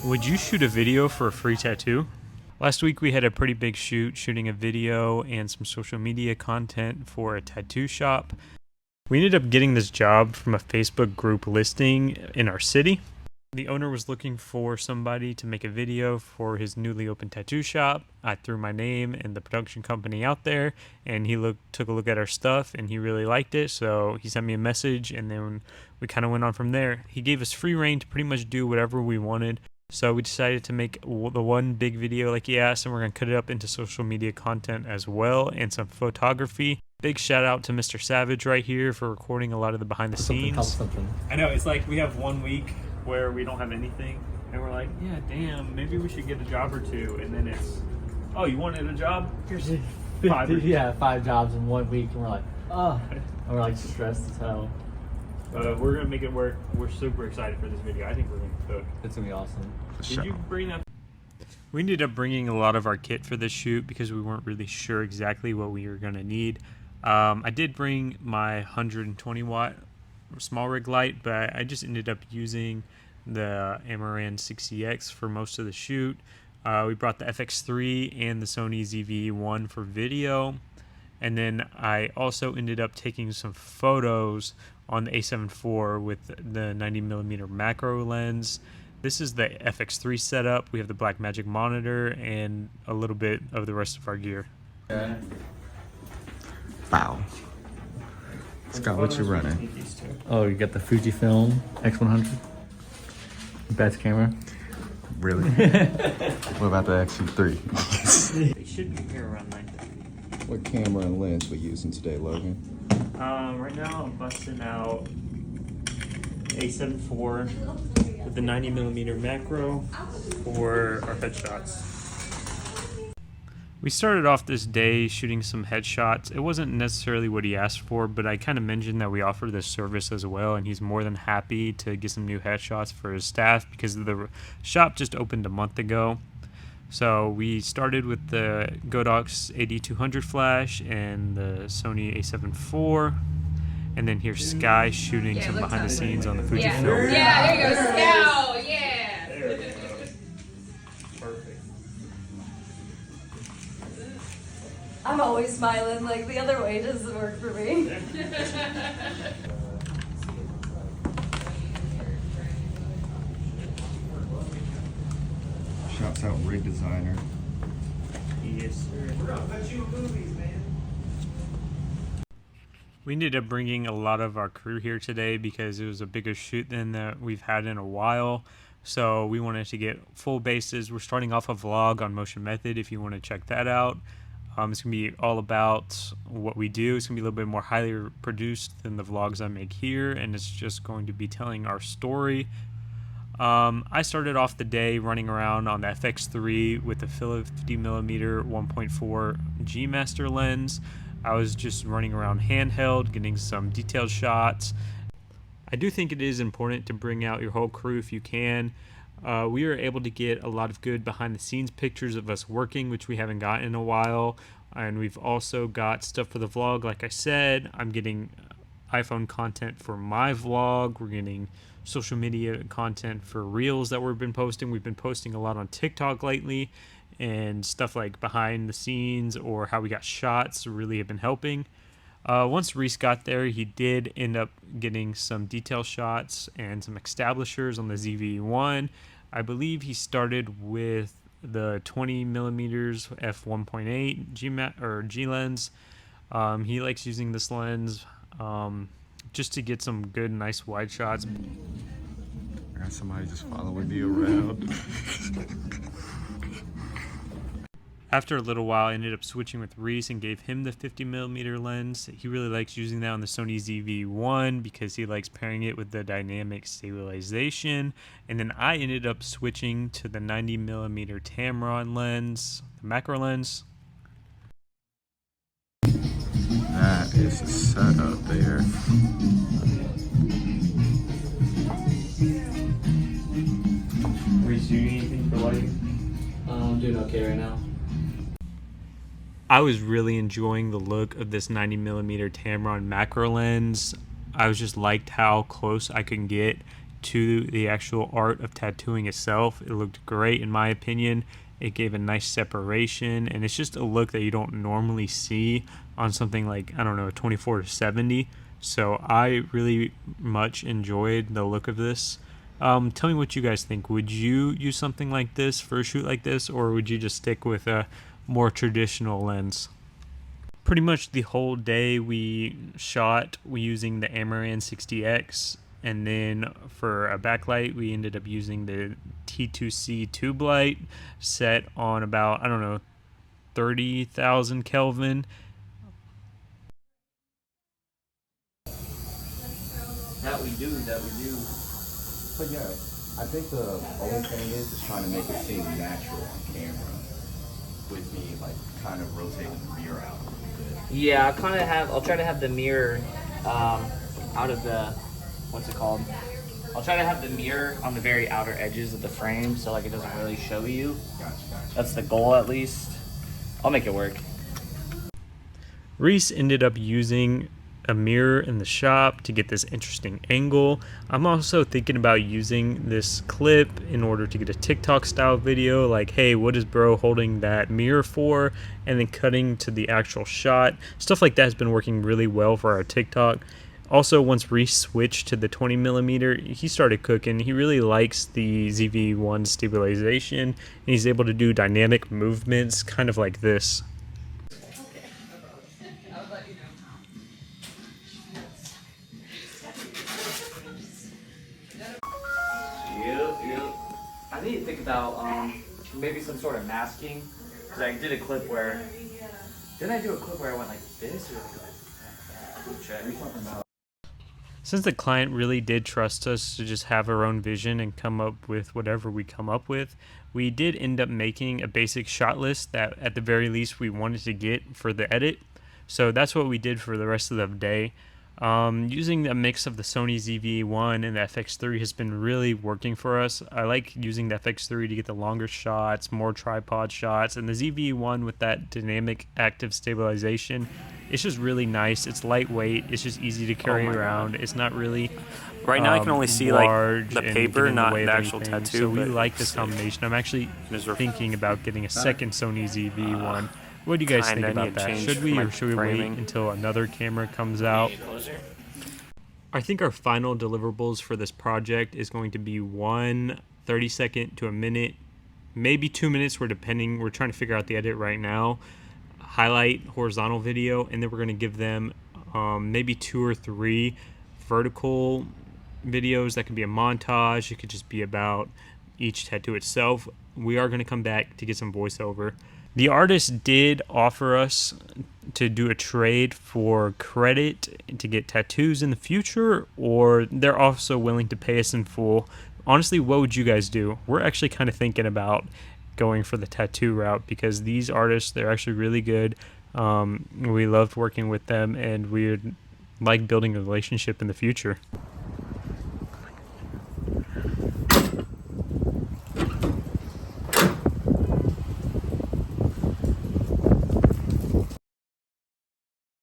Would you shoot a video for a free tattoo? Last week we had a pretty big shoot, shooting a video and some social media content for a tattoo shop. We ended up getting this job from a Facebook group listing in our city. The owner was looking for somebody to make a video for his newly opened tattoo shop. I threw my name and the production company out there, and he took a look at our stuff and he really liked it, so he sent me a message, and then we kind of went on from there. He gave us free reign to pretty much do whatever we wanted. So we decided to make the one big video like he asked, and we're going to cut it up into social media content as well and some photography. Big shout out to Mr. Savage right here for recording a lot of the behind the scenes. I know, it's like we have 1 week where we don't have anything and we're like, yeah, damn, maybe we should get a job or two, and then it's, oh, you wanted a job? Here's 5 jobs in 1 week, and we're like, oh, and we're like stressed as hell. We're gonna make it work. We're super excited for this video. I think we're gonna cook. It's gonna be awesome. Did you bring that? We ended up bringing a lot of our kit for this shoot because we weren't really sure exactly what we were gonna need. I did bring my 120 watt small rig light, but I just ended up using the Amaran 60X for most of the shoot. We brought the Fx3 and the Sony ZV-1 for video, and then I also ended up taking some photos on the A7 IV with the 90mm macro lens. This is the Fx3 setup. We have the Blackmagic monitor and a little bit of the rest of our gear. Wow. Scott, what you running? Oh, you got the Fujifilm X100? Best camera. Really? What about the X3? They should be here around 9:30. What camera and lens we using today, Logan? Right now I'm busting out A7 IV with the 90mm macro for our headshots. We started off this day shooting some headshots. It wasn't necessarily what he asked for, but I kind of mentioned that we offer this service as well, and he's more than happy to get some new headshots for his staff because the shop just opened a month ago. So we started with the Godox AD200 flash and the Sony A7 IV, and then here's Sky shooting some behind the scenes on the Fujifilm. Yeah, there you go, Scout, yeah. There we go. Perfect. I'm always smiling, like the other way doesn't work for me. Shouts out rig designer. Yes, sir. We're gonna put you in movies, man. We ended up bringing a lot of our crew here today because it was a bigger shoot than that we've had in a while. So we wanted to get full bases. We're starting off a vlog on Motion Method if you want to check that out. It's going to be all about what we do. It's going to be a little bit more highly produced than the vlogs I make here, and it's just going to be telling our story. I started off the day running around on the Fx3 with the 50mm 1.4 G Master lens. I was just running around handheld, getting some detailed shots. I do think it is important to bring out your whole crew if you can. We were able to get a lot of good behind the scenes pictures of us working, which we haven't gotten in a while. And we've also got stuff for the vlog. Like I said, I'm getting iPhone content for my vlog. We're getting social media content for reels that we've been posting. We've been posting a lot on TikTok lately, and stuff like behind the scenes or how we got shots really have been helping. Once Reese got there, he did end up getting some detail shots and some establishers on the ZV-1. I believe he started with the 20mm f1.8 G lens. He likes using this lens just to get some good, nice wide shots. I got somebody just following me around. After a little while, I ended up switching with Reese and gave him the 50mm lens. He really likes using that on the Sony ZV-1 because he likes pairing it with the dynamic stabilization. And then I ended up switching to the 90mm Tamron lens, the macro lens. That is a setup there. Reese, do you need anything for lighting? I'm doing okay right now. I was really enjoying the look of this 90mm Tamron macro lens. I was just liked how close I could get to the actual art of tattooing itself. It looked great in my opinion. It gave a nice separation, and it's just a look that you don't normally see on something like, I don't know, 24 to 70. So I really much enjoyed the look of this. Tell me what you guys think. Would you use something like this for a shoot like this, or would you just stick with a more traditional lens? Pretty much the whole day we shot using the Amaran 60X, and then for a backlight we ended up using the T2C tube light set on about, I don't know, 30,000 Kelvin. That we do. But yeah, I think the only thing is trying to make it seem natural on camera with me like kind of rotating the mirror out a little bit. Yeah, I'll try to have the mirror out of the, what's it called? I'll try to have the mirror on the very outer edges of the frame so like it doesn't really show you. Gotcha. That's the goal at least. I'll make it work. Reese ended up using a mirror in the shop to get this interesting angle. I'm also thinking about using this clip in order to get a TikTok style video, like, hey, what is bro holding that mirror for? And then cutting to the actual shot. Stuff like that has been working really well for our TikTok. Also, once Reese switched to the 20mm, he started cooking. He really likes the ZV-1 stabilization, and he's able to do dynamic movements, kind of like this. Yep. I need to think about maybe some sort of masking. Cause I did a clip where, didn't I do a clip where I went like this or like that? Since the client really did trust us to just have our own vision and come up with whatever we come up with, we did end up making a basic shot list that at the very least we wanted to get for the edit. So that's what we did for the rest of the day. Using a mix of the Sony ZV-1 and the Fx3 has been really working for us. I like using the Fx3 to get the longer shots, more tripod shots, and the ZV-1 with that dynamic active stabilization. It's just really nice. It's lightweight. It's just easy to carry around. God. It's not really right now I can only see like the paper, not the the actual anything. tattoo. So we like this combination. I'm actually thinking about getting a second Sony ZV-1. What do you guys think about that? Should we or should we wait until another camera comes out? I think our final deliverables for this project is going to be 1 30-second to a minute, maybe 2 minutes. We're trying to figure out the edit right now. Highlight horizontal video, and then we're going to give them maybe 2 or 3 vertical videos. That could be a montage. It could just be about each tattoo itself. We are going to come back to get some voiceover. The artist did offer us to do a trade for credit to get tattoos in the future, or they're also willing to pay us in full. Honestly, what would you guys do? We're actually kind of thinking about going for the tattoo route because these artists, they're actually really good. We loved working with them, and we'd like building a relationship in the future.